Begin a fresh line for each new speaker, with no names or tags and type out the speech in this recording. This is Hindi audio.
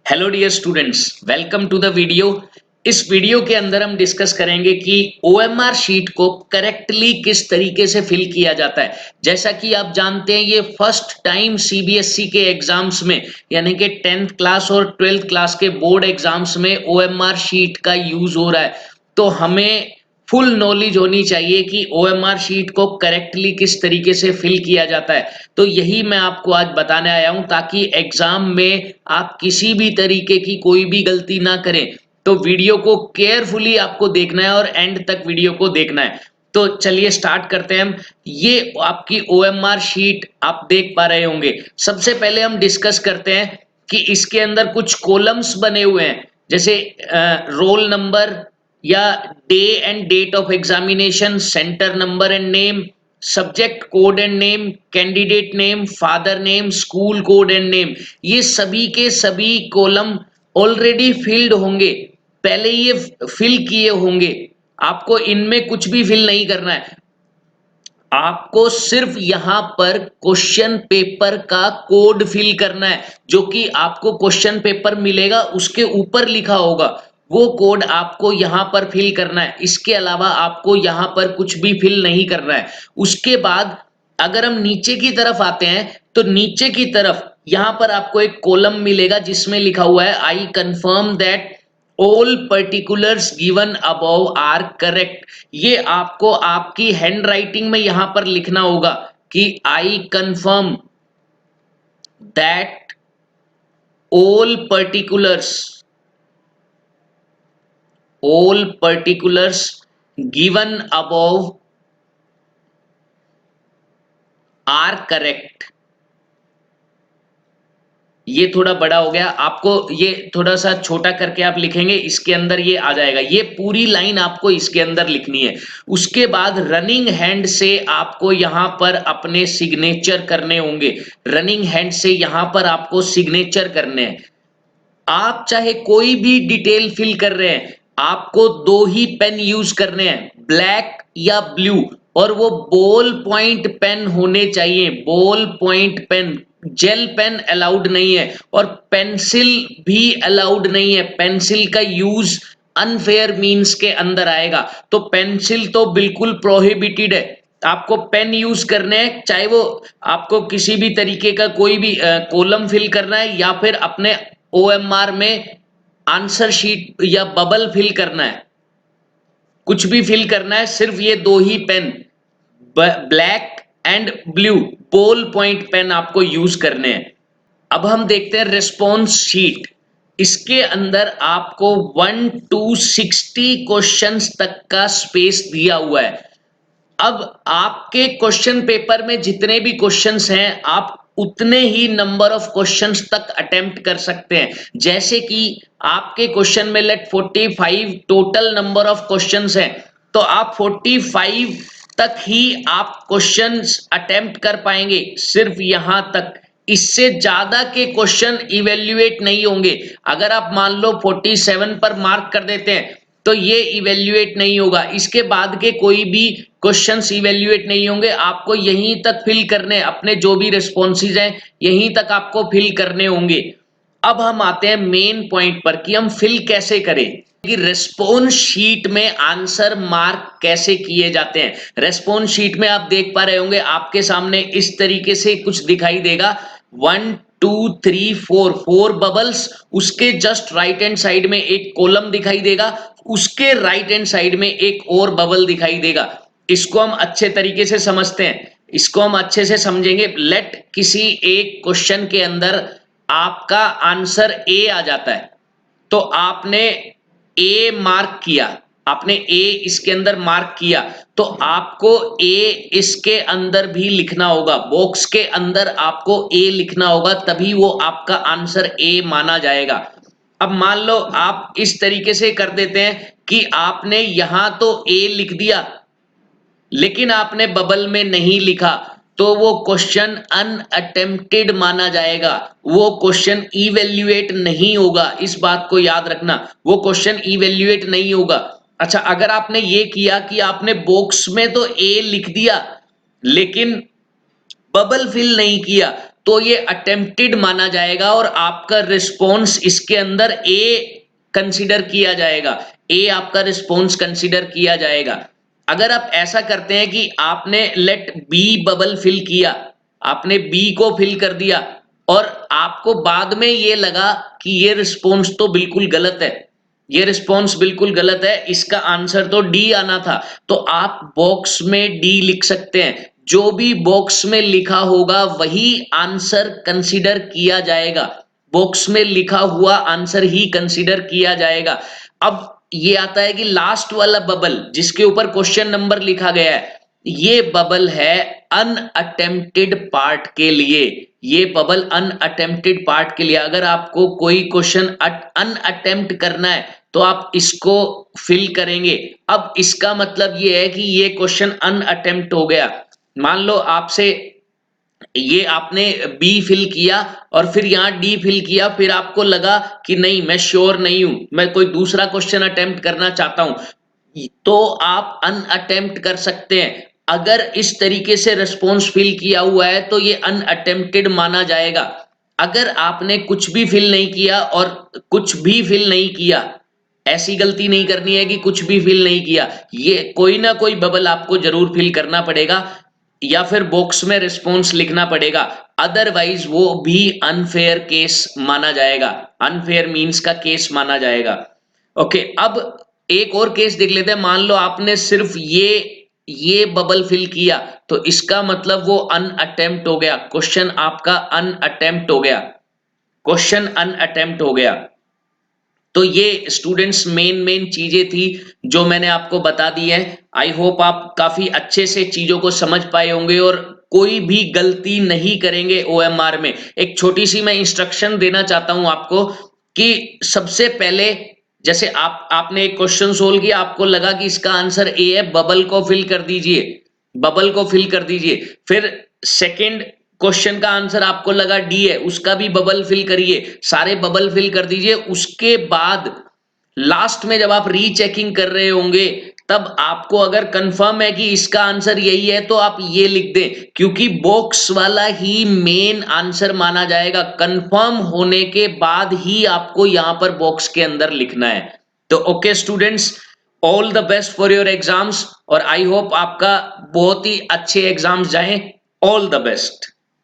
Hello dear students, welcome to the video. इस वीडियो के अंदर हम डिस्कस करेंगे कि ओएमआर शीट को करेक्टली किस तरीके से फिल किया जाता है। जैसा कि आप जानते हैं, ये फर्स्ट टाइम सीबीएसई के एग्जाम्स में यानी कि 10th क्लास और 12th क्लास के बोर्ड एग्जाम्स में ओएमआर शीट का यूज हो रहा है। तो हमें फुल नॉलेज होनी चाहिए कि ओएमआर शीट को करेक्टली किस तरीके से फिल किया जाता है। तो यही मैं आपको आज बताने आया हूं, ताकि एग्जाम में आप किसी भी तरीके की कोई भी गलती ना करें। तो वीडियो को केयरफुली आपको देखना है और एंड तक वीडियो को देखना है। तो चलिए स्टार्ट करते हैं हम। ये आपकी ओएमआर शीट आप देख पा रहे होंगे। सबसे पहले हम डिस्कस करते हैं कि इसके अंदर कुछ कॉलम्स बने हुए हैं, जैसे रोल नंबर या day and date of examination, centre number and name, subject code and name, candidate name, father name, school code and name. ये सभी के सभी कॉलम ऑलरेडी फिल्ड होंगे, पहले ये फिल किए होंगे। आपको इनमें कुछ भी फिल नहीं करना है। आपको सिर्फ यहां पर क्वेश्चन पेपर का कोड फिल करना है, जो कि आपको क्वेश्चन पेपर मिलेगा उसके ऊपर लिखा होगा। वो कोड आपको यहां पर फिल करना है। इसके अलावा आपको यहां पर कुछ भी फिल नहीं करना है। उसके बाद अगर हम नीचे की तरफ आते हैं, तो नीचे की तरफ यहां पर आपको एक कॉलम मिलेगा जिसमें लिखा हुआ है I confirm that all particulars given above are correct. ये आपको आपकी हैंड राइटिंग में यहां पर लिखना होगा कि I confirm that all particulars given above are correct. ये थोड़ा बड़ा हो गया, आपको ये थोड़ा सा छोटा करके आप लिखेंगे, इसके अंदर ये आ जाएगा। ये पूरी लाइन आपको इसके अंदर लिखनी है। उसके बाद रनिंग हैंड से आपको यहां पर अपने सिग्नेचर करने होंगे। रनिंग हैंड से यहां पर आपको सिग्नेचर करने हैं। आप चाहे कोई भी डिटेल फिल कर रहे हैं, आपको दो ही पेन यूज करने हैं, ब्लैक या ब्लू। और वो बॉल पॉइंट पेन होने चाहिए, ball point pen. Gel pen allowed नहीं है और पेंसिल भी अलाउड नहीं है। पेंसिल का यूज अनफेयर मींस के अंदर आएगा। तो पेंसिल तो बिल्कुल प्रोहिबिटेड है। आपको पेन यूज करने हैं, चाहे वो आपको किसी भी तरीके का कोई भी कॉलम फिल करना है या फिर अपने ओएमआर में आंसर शीट या बबल फिल करना है, कुछ भी फिल करना है। सिर्फ ये दो ही pen, black and blue ball point pen आपको यूज करने हैं। अब हम देखते हैं रिस्पॉन्स शीट। इसके अंदर आपको 1 to 60 क्वेश्चंस तक का स्पेस दिया हुआ है। अब आपके क्वेश्चन पेपर में जितने भी क्वेश्चंस हैं, आप उतने ही नंबर ऑफ क्वेश्चंस तक अटेम्प्ट कर सकते हैं। जैसे कि आपके क्वेश्चन में let 45 total number of questions हैं, तो आप 45 तक ही आप क्वेश्चंस अटेम्प्ट कर पाएंगे, सिर्फ यहां तक। इससे ज्यादा के क्वेश्चन इवेल्युएट नहीं होंगे। अगर आप मान लो 47 पर मार्क कर देते हैं, तो ये इवेल्युएट नहीं होगा। इसके बाद के कोई भी क्वेश्चंस इवेल्युएट नहीं होंगे। आपको यहीं तक फिल करने, अपने जो भी रिस्पॉन्सेज हैं यहीं तक आपको फिल करने होंगे। अब हम आते हैं मेन पॉइंट पर कि हम फिल कैसे करें, कि रेस्पॉन्स शीट में आंसर मार्क कैसे किए जाते हैं। रेस्पॉन्स शीट में आप देख पा रहे होंगे, आपके सामने इस तरीके से कुछ दिखाई देगा, 1 2 3 4 4 बबल्स। उसके जस्ट राइट हैंड साइड में एक कॉलम दिखाई देगा, उसके राइट हैंड साइड में एक और बबल दिखाई देगा। इसको हम अच्छे तरीके से समझते हैं, इसको हम अच्छे से समझेंगे। लेट किसी एक क्वेश्चन के अंदर आपका आंसर ए आ जाता है, तो आपने ए मार्क किया, आपने ए इसके अंदर मार्क किया, तो आपको ए इसके अंदर भी लिखना होगा, बॉक्स के अंदर आपको ए लिखना होगा, तभी वो आपका आंसर ए माना जाएगा। अब मान लो आप इस तरीके से कर देते हैं कि आपने यहां तो ए लिख दिया, लेकिन आपने बबल में नहीं लिखा, तो वो क्वेश्चन अनअटेम्प्टेड माना जाएगा, वो क्वेश्चन इवेल्युएट नहीं होगा। इस बात को याद रखना, वो क्वेश्चन इवेल्युएट नहीं होगा। अच्छा, अगर आपने ये किया कि आपने बॉक्स में तो ए लिख दिया लेकिन बबल फिल नहीं किया, तो ये अटेम्प्टेड माना जाएगा और आपका रिस्पॉन्स इसके अंदर ए कंसीडर किया जाएगा, ए आपका रिस्पॉन्स कंसीडर किया जाएगा। अगर आप ऐसा करते हैं कि आपने लेट बी बबल फिल किया, आपने बी को फिल कर दिया और आपको बाद में ये लगा कि ये रिस्पॉन्स तो बिल्कुल गलत है, ये रिस्पॉन्स बिल्कुल गलत है, इसका आंसर तो डी आना था, तो आप बॉक्स में डी लिख सकते हैं। जो भी बॉक्स में लिखा होगा वही आंसर कंसीडर किया जाएगा, बॉक्स में लिखा हुआ आंसर ही कंसीडर किया जाएगा। अब ये आता है कि लास्ट वाला बबल जिसके ऊपर क्वेश्चन नंबर लिखा गया है, ये बबल है अनअटेम्प्टेड पार्ट के लिए, ये बबल अनअटेम्प्टेड पार्ट के लिए। अगर आपको कोई क्वेश्चन अनअटेम्प्ट करना है तो आप इसको फिल करेंगे। अब इसका मतलब ये है कि ये क्वेश्चन अनअटेम्प्ट हो गया। मान लो आपसे ये आपने बी फिल किया और फिर यहाँ डी फिल किया, फिर आपको लगा कि नहीं मैं श्योर नहीं हूं, मैं कोई दूसरा क्वेश्चन अटेम्प्ट करना चाहता हूं, तो आप अनअटेम्प्ट कर सकते हैं। अगर इस तरीके से रिस्पॉन्स फिल किया हुआ है तो ये अनअटेम्प्टेड माना जाएगा। अगर आपने कुछ भी फिल नहीं किया और कुछ भी फिल नहीं किया, ऐसी गलती नहीं करनी है कि कुछ भी फिल नहीं किया, ये कोई ना कोई बबल आपको जरूर फिल करना पड़ेगा या फिर बॉक्स में रिस्पॉन्स लिखना पड़ेगा, अदरवाइज वो भी अनफेयर केस माना जाएगा, अनफेयर मींस का केस माना जाएगा। ओके, अब एक और केस देख लेते हैं। मान लो आपने सिर्फ ये बबल फिल किया तो इसका मतलब वो अनअटेम्प्ट हो गया, क्वेश्चन आपका अनअटेम्प्ट हो गया, क्वेश्चन अनअटेम्प्ट हो गया। तो ये स्टूडेंट्स मेन चीजें थी जो मैंने आपको बता दी है। आई होप आप काफी अच्छे से चीजों को समझ पाए होंगे और कोई भी गलती नहीं करेंगे ओएमआर में। एक छोटी सी मैं इंस्ट्रक्शन देना चाहता हूं आपको कि सबसे पहले जैसे आपने एक क्वेश्चन सोल्व किया, आपको लगा कि इसका आंसर ए है, बबल को फिल कर दीजिए, बबल को फिल कर दीजिए। फिर सेकंड क्वेश्चन का आंसर आपको लगा डी है, उसका भी बबल फिल करिए, सारे बबल फिल कर दीजिए। उसके बाद लास्ट में जब आप रीचेकिंग कर रहे होंगे तब आपको अगर कंफर्म है कि इसका आंसर यही है तो आप ये लिख दें, क्योंकि बॉक्स वाला ही मेन आंसर माना जाएगा। कंफर्म होने के बाद ही आपको यहां पर बॉक्स के अंदर लिखना है। तो okay students, all the best for your exams और आई होप आपका बहुत ही अच्छे एग्जाम्स जाएं। All the best.